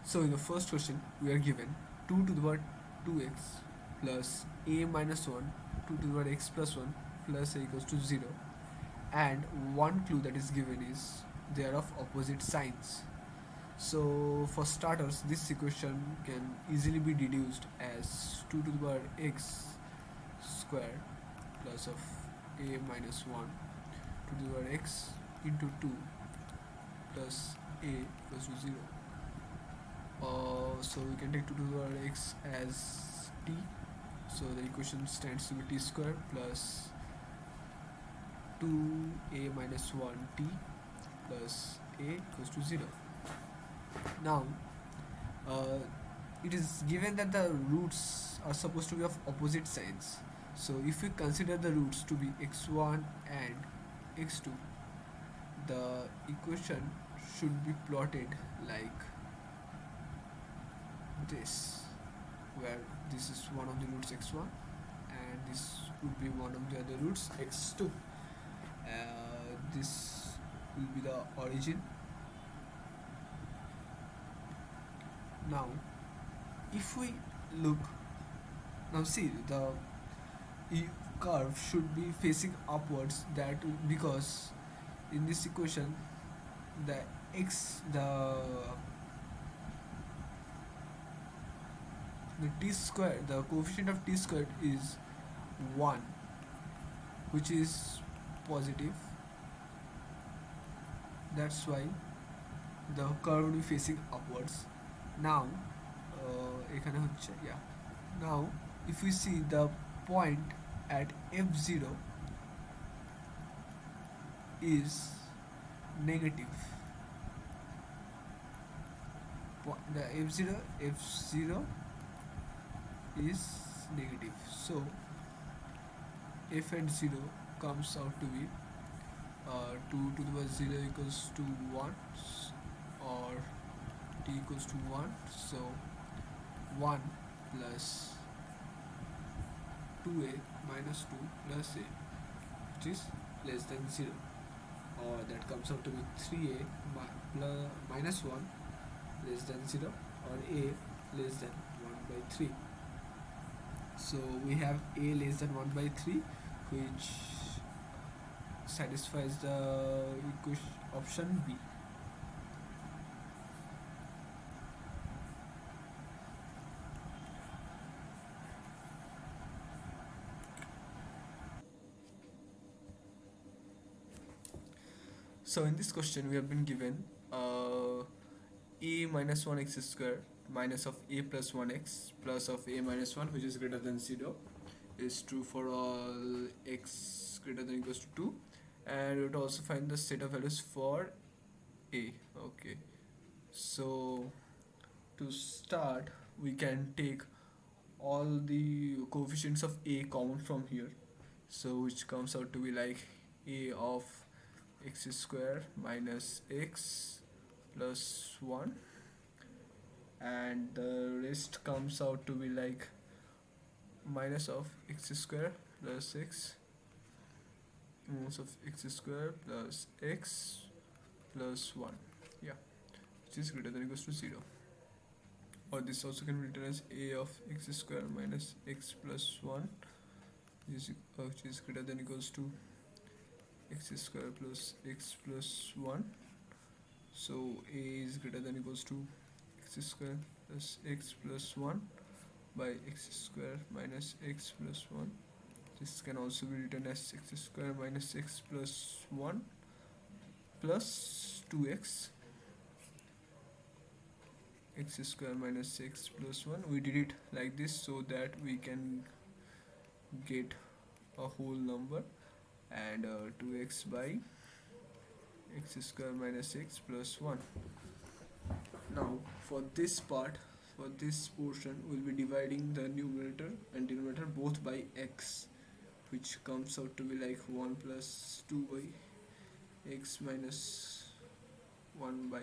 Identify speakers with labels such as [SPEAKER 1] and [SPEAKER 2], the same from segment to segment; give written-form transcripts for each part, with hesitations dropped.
[SPEAKER 1] So in the first question, we are given 2 to the power 2x plus a minus 1, 2 to the power x plus 1 plus a equals to 0. And one clue that is given is they are of opposite signs. So for starters, this equation can easily be deduced as 2 to the power x square plus of a minus 1 to the power x into 2 plus a equals to 0. So we can take 2 to the power x as t. So the equation stands to be t square plus 2a minus 1 t plus a equals to 0. Now, uh, it is given that the roots are supposed to be of opposite signs. So if we consider the roots to be x1 and x2, the equation should be plotted like this, where this is one of the roots x1 and this would be one of the other roots x2. This will be the origin. Now if we look, now see, the curve should be facing upwards, that because in this equation the x the t square, the coefficient of t squared is 1, which is positive. That's why the curve will be facing upwards. Now এখানে হচ্ছে, yeah, now if we see the point at f0 is negative. The f0 is negative, so f at 0 comes out to be 2 to the power 0 equals to 1, or t equals to 1. So 1 plus 2a minus 2 plus a, which is less than 0, or that comes out to be 3a minus 1 less than 0, or a less than 1 by 3. So we have a less than 1 by 3, which satisfies the equation option B. So in this question we have been given a minus 1x square minus of a plus 1x plus of a minus 1, which is greater than 0, is true for all x greater than equals to 2, and we would also find the set of values for a. Okay, so to start we can take all the coefficients of a common from here, so which comes out to be like a of x square minus x plus 1, and the rest comes out to be like minus of x square plus x minus of x square plus x plus 1, yeah, which is greater than equals to 0. Or this also can be written as a of x square minus x plus 1 which is greater than equals to x square plus x plus 1. So a is greater than equals to x square plus x plus 1 by x square minus x plus 1. This can also be written as x square minus x plus 1 plus 2x, x square minus x plus 1. We did it like this so that we can get a whole number, and 2x by x square minus x plus 1. Now for this part, for this portion, we'll be dividing the numerator and denominator both by x, which comes out to be like 1 plus 2 by x minus 1 by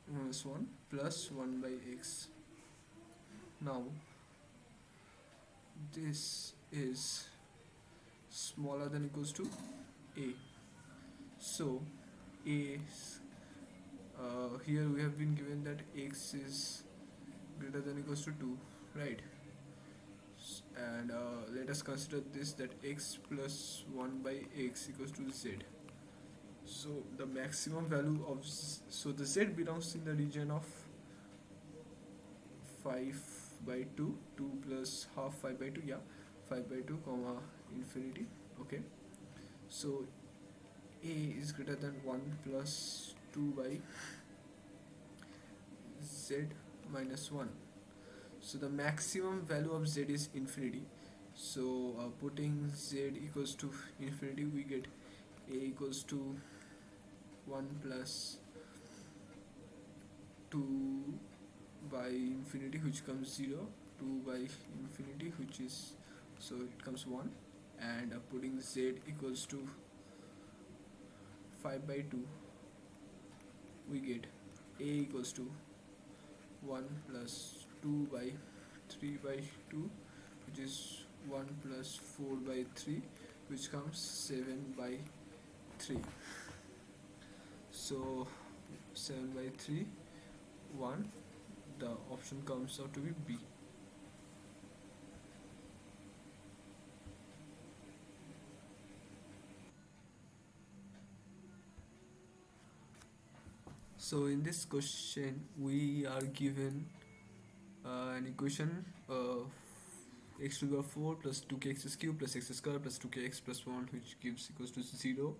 [SPEAKER 1] minus 1 plus 1 by x. Now this is smaller than equals to a, so a Here we have been given that x is greater than equals to 2, right? And let us consider this, that x plus 1 by x equals to z. So the maximum value of so the z belongs in the region of 5 by 2, 2 plus half 5 by 2, yeah, 5 by 2 comma infinity. Okay, so a is greater than 1 plus 2 by z minus 1. So the maximum value of z is infinity. So putting z equals to infinity, we get a equals to 1 plus 2 by infinity, which comes 0, 2 by infinity, which is, so it comes 1, and putting z equals to 5 by 2, we get a equals to 1 plus 2 by 3 by 2, which is 1 plus 4 by 3, which comes 7 by 3. So 7 by 3, 1, the option comes out to be B. So in this question we are given an equation of x to the power 4 plus 2kx cube plus x square plus 2kx plus 1, which gives equals to 0,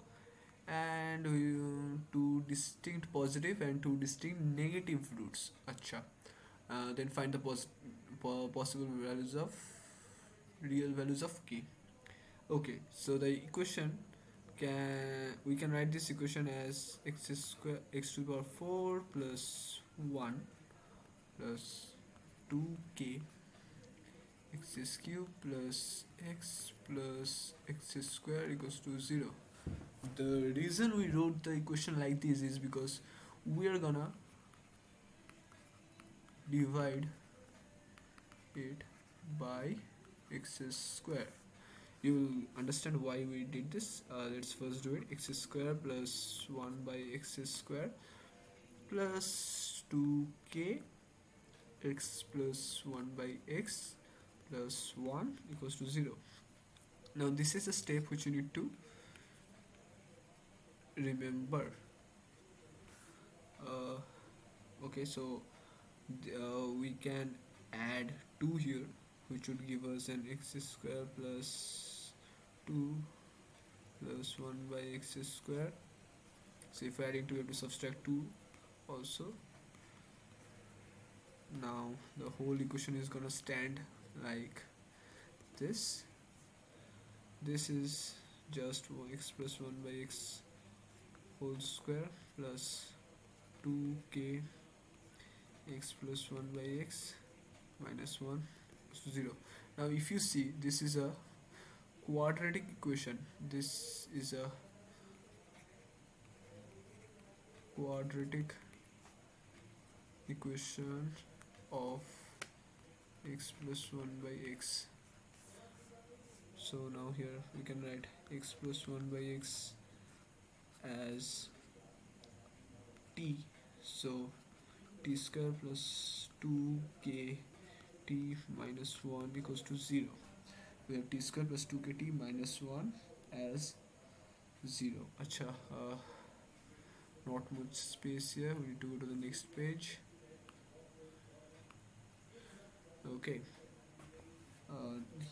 [SPEAKER 1] and two distinct positive and two distinct negative roots. Acha. Then find the possible values of real values of k. Okay, so the equation we can write this equation as x square x to the power 4 plus 1 plus 2k x cube plus x square equals to 0. The reason we wrote the equation like this is because we are gonna divide it by x square. You will understand why we did this. Let's first do it. X square plus 1 by x square plus 2k x plus 1 by x plus 1 equals to 0. Now this is a step which you need to remember. Okay, so we can add 2 here, which would give us an x square plus 2 plus 1 by x square. So if adding 2, you have to subtract 2 also. Now the whole equation is gonna stand like this. This is just x plus 1 by x whole square plus 2k x plus 1 by x minus 1 is to 0. Now if you see, this is a quadratic equation. This is a quadratic equation of x plus 1 by x. So now here we can write x plus 1 by x as t. So t square plus 2k t minus 1 equals to 0. We have t square plus 2k t minus 1 as 0. Acha, not much space here. We need to go to the next page. Okay.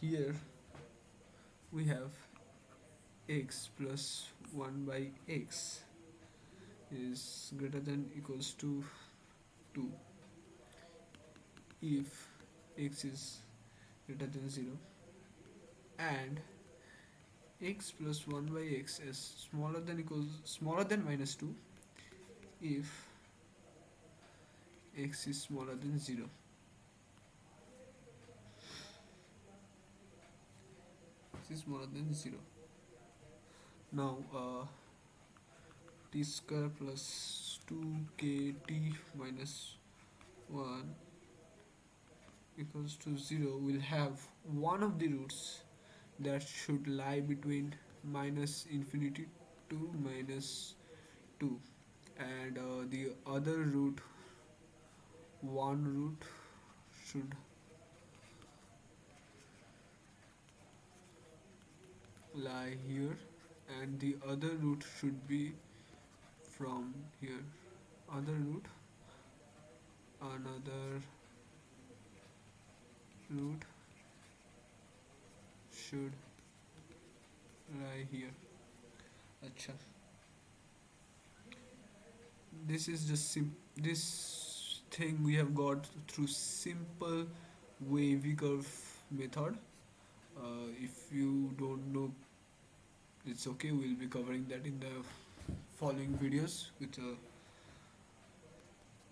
[SPEAKER 1] Here we have x plus 1 by x is greater than equals to 2 if x is greater than 0, and x plus 1 by x is smaller than minus 2 if x is smaller than 0. X is smaller than 0. Now t square plus 2k t minus 1 equals to 0 will have one of the roots that should lie between minus infinity to minus 2, and the other root, one root should lie here, and the other root should be from here. Other root, another root should lie here. Acha. This is just this thing we have got through simple wavy curve method. If you don't know, it's okay. We'll be covering that in the following videos with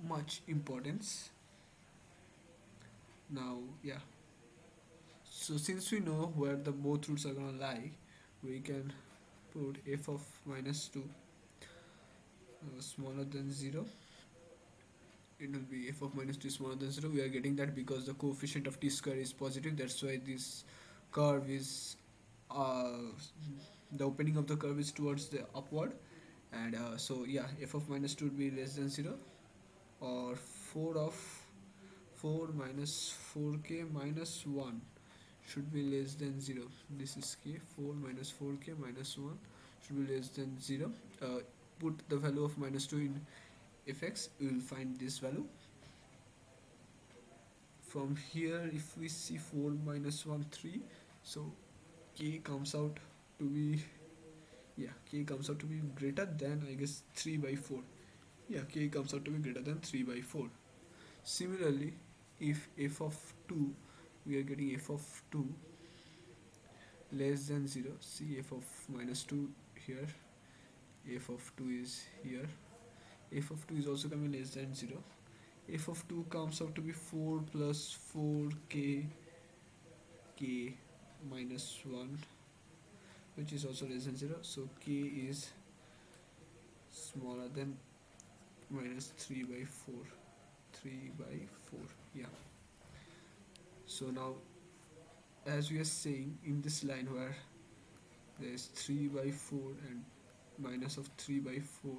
[SPEAKER 1] much importance. Now, yeah. So since we know where the both roots are gonna lie, we can put f of minus 2 smaller than 0. It will be f of minus 2 smaller than 0. We are getting that because the coefficient of t square is positive. That's why this curve is the opening of the curve is towards the upward, and so yeah, f of minus 2 would be less than 0, or 4 of 4 minus 4k minus 1 should be less than 0. This is k. 4 minus 4k minus 1 should be less than 0. Put the value of minus 2 in fx, we will find this value. From here, if we see 4 minus 1, 3, so k comes out to be, yeah, k comes out to be greater than, I guess, 3 by 4. Yeah, k comes out to be greater than 3 by 4. Similarly, if f of 2, we are getting f of 2 less than 0. See, f of minus 2 here, f of 2 is here, f of 2 is also coming less than 0. F of 2 comes out to be 4 plus 4k k minus 1, which is also less than 0. So k is smaller than minus 3 by 4. 3 by 4, yeah. So now, as we are saying in this line where there is 3 by 4 and minus of 3 by 4,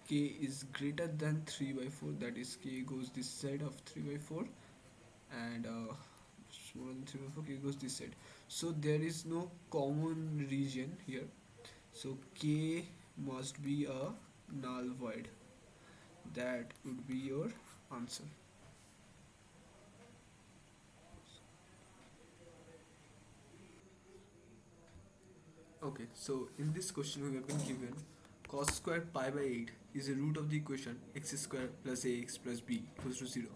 [SPEAKER 1] k is greater than 3 by 4, that is k goes this side of 3 by 4, and smaller than 3 by 4, k goes this side. So there is no common region here, so k must be a null void. That would be your answer. Okay, so in this question we have been given cos squared pi by 8 is a root of the equation x squared plus ax plus b equals to 0,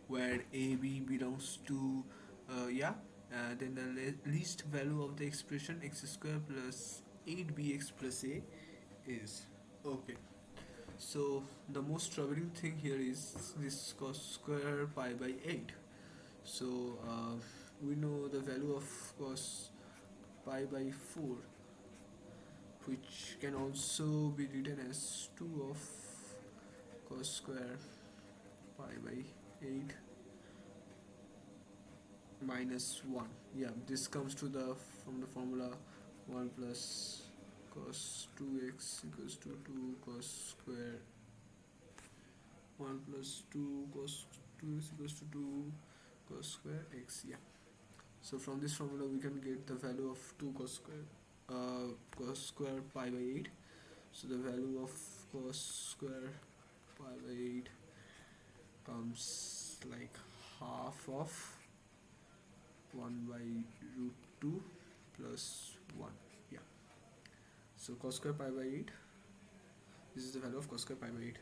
[SPEAKER 1] where a b belongs to then the least value of the expression x squared plus 8bx plus a is okay. So the most troubling thing here is this cos square pi by 8. So we know the value of cos pi by 4, which can also be written as 2 of cos square pi by 8 minus 1. Yeah, this comes to the from the formula 1 plus cos 2x equals to 2 cos square 1 plus 2 cos 2x equals to 2 cos square x. Yeah, so from this formula we can get the value of 2 cos square pi by 8. So the value of cos square pi by 8 comes like half of 1 by root 2 plus 1. Yeah, so cos square pi by 8, this is the value of cos square pi by 8.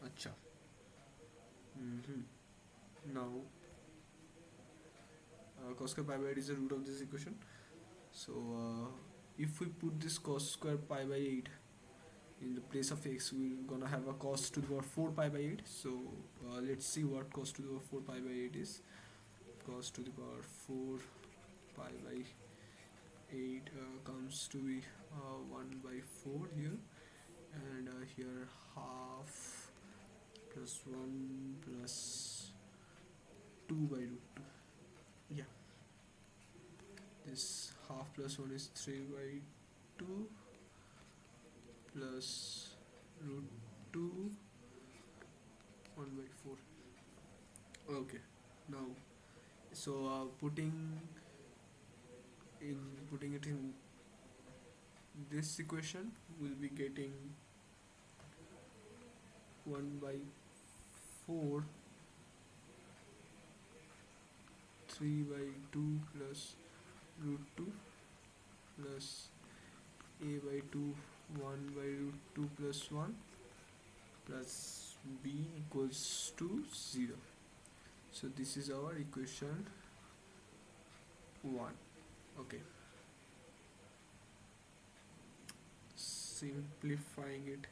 [SPEAKER 1] Acha. Now cos square pi by 8 is the root of this equation. So if we put this cos square pi by 8 in the place of x, we're gonna have a cos to the power 4 pi by 8. So let's see what cos to the power 4 pi by 8 is. Cos to the power 4 pi by 8 comes to be 1 by 4 here, and here half plus 1 plus 2 by root 2. Yeah, this half plus 1 is 3 by 2 plus root 2 1 by 4. Okay, now so in putting it in this equation, we'll be getting 1 by 4 3 by 2 plus root 2 plus a by 2 1 by root 2 plus 1 plus b equals to 0. So this is our equation 1. Okay, simplifying it,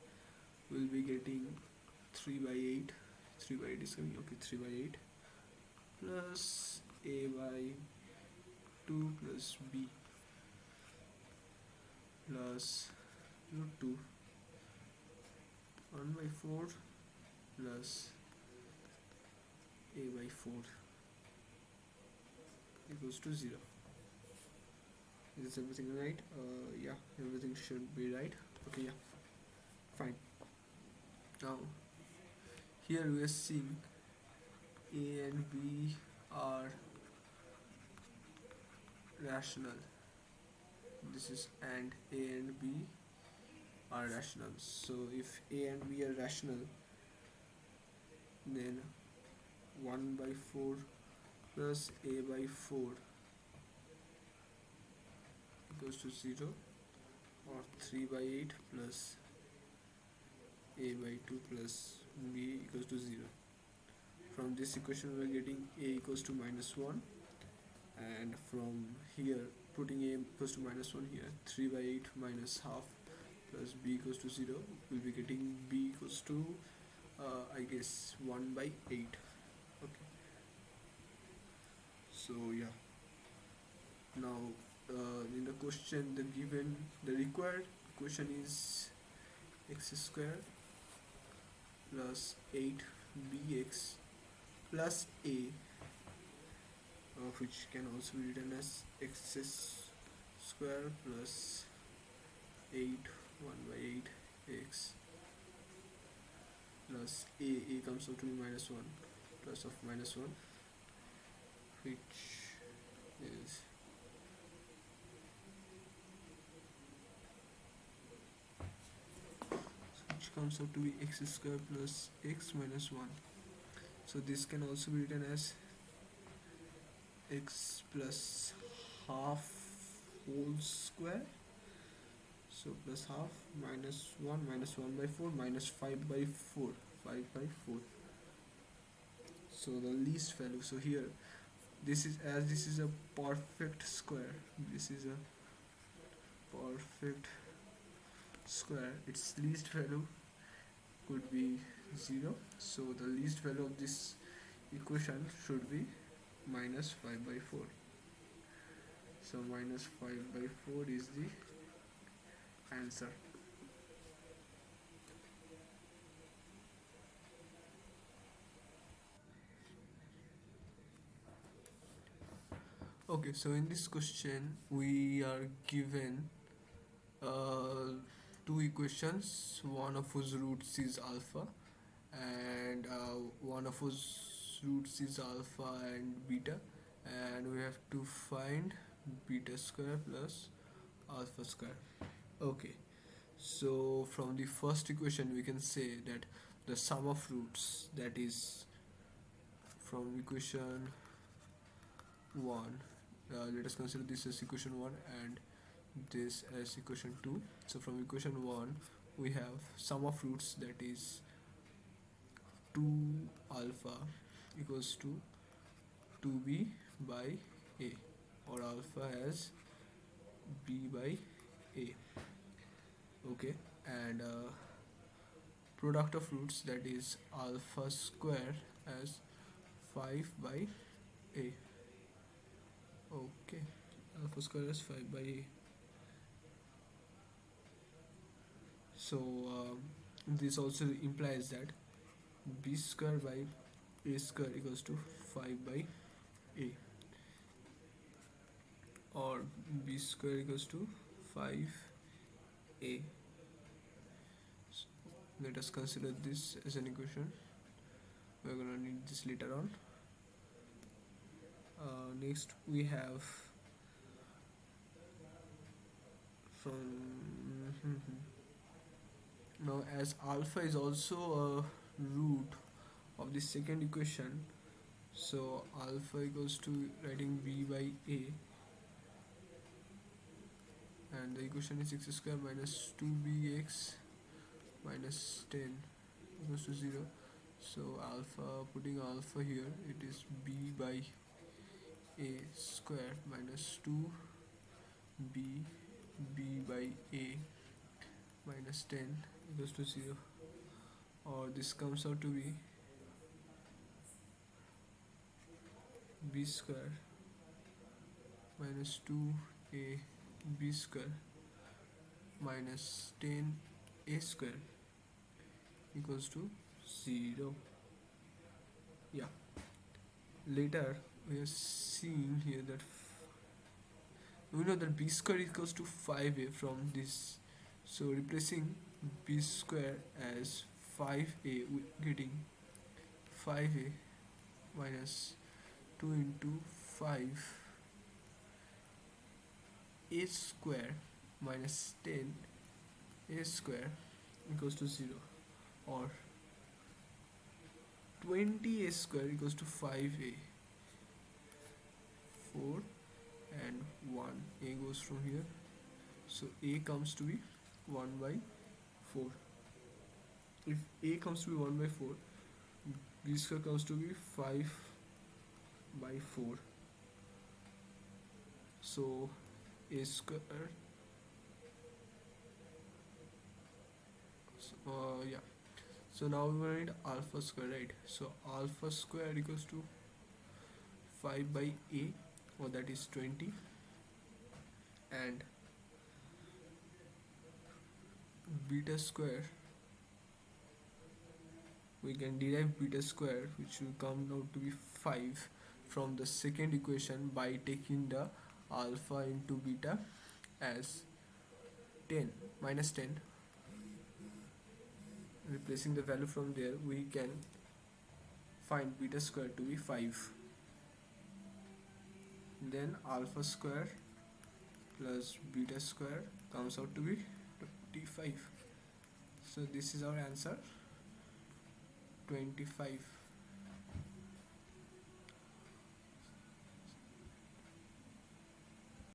[SPEAKER 1] we'll be getting 3 by 8. 3 by 8 is coming, okay, 3 by 8 plus a by 2 plus b plus root 2 1 by 4 plus a by 4 equals to 0. Is everything right? Yeah, everything should be right. Okay, yeah, fine. Now here we are seeing a and b are rational. This is and a and b are rational. So if a and b are rational, then 1 by 4 plus a by 4 equals to 0, or 3 by 8 plus a by 2 plus b equals to 0. From this equation we are getting a equals to -1, and from here putting a equals to -1 here, 3 by 8 minus half plus b equals to 0, we'll be getting b equals to I guess 1 by 8. Okay, so yeah, now in the question the required equation is x square plus 8bx plus a, which can also be written as x square plus 8 1 by 8x plus a comes out to be -1 plus of -1, which is comes out to be x square plus x minus 1. So this can also be written as x plus half whole square. So plus half minus 1 by 4 minus 5 by 4. 5 by 4. So the least value. So here this is a perfect square. This is a perfect square. Its least value could be 0. So the least value of this equation should be minus 5 by 4. So minus 5 by 4 is the answer. Okay, so in this question we are given two equations, one of whose roots is alpha and one of whose roots is alpha and beta, and we have to find beta square plus alpha square. Okay, so from the first equation we can say that the sum of roots, that is from equation 1, let us consider this as equation 1 and this as equation 2. So from equation 1 we have sum of roots, that is 2 alpha equals to 2b by a, or alpha as b by a. Okay, and product of roots, that is alpha square as 5 by a. Okay, alpha square is 5 by a. So this also implies that b square by a square equals to 5 by a, or b square equals to 5 a. So let us consider this as an equation. We're gonna need this later on. Next we have from now, as alpha is also a root of the second equation, so alpha equals to writing b by a, and the equation is x square minus 2bx minus 10 equals to 0. So alpha, putting alpha here, it is b by a square minus 2b b by a minus 10 equals to 0, or this comes out to be b square minus 2a b square minus 10a square equals to 0. Yeah, later we are seeing here that we know that b square equals to 5a from this, so replacing b square as 5a, getting 5a minus 2 into 5 a square minus 10 a square equals to 0, or 20 a square equals to 5a. 4 and 1, a goes from here, so a comes to be 1 by 4. If a comes to be 1 by 4, b square comes to be 5 by 4, so a square, yeah, so now we will need alpha square, right? So alpha square equals to 5 by a, or that is 20, and beta square, we can derive beta square, which will come out to be 5 from the second equation by taking the alpha into beta as 10 minus 10. Replacing the value from there, we can find beta square to be 5. Then alpha square plus beta square comes out to be 25. So this is our answer, 25.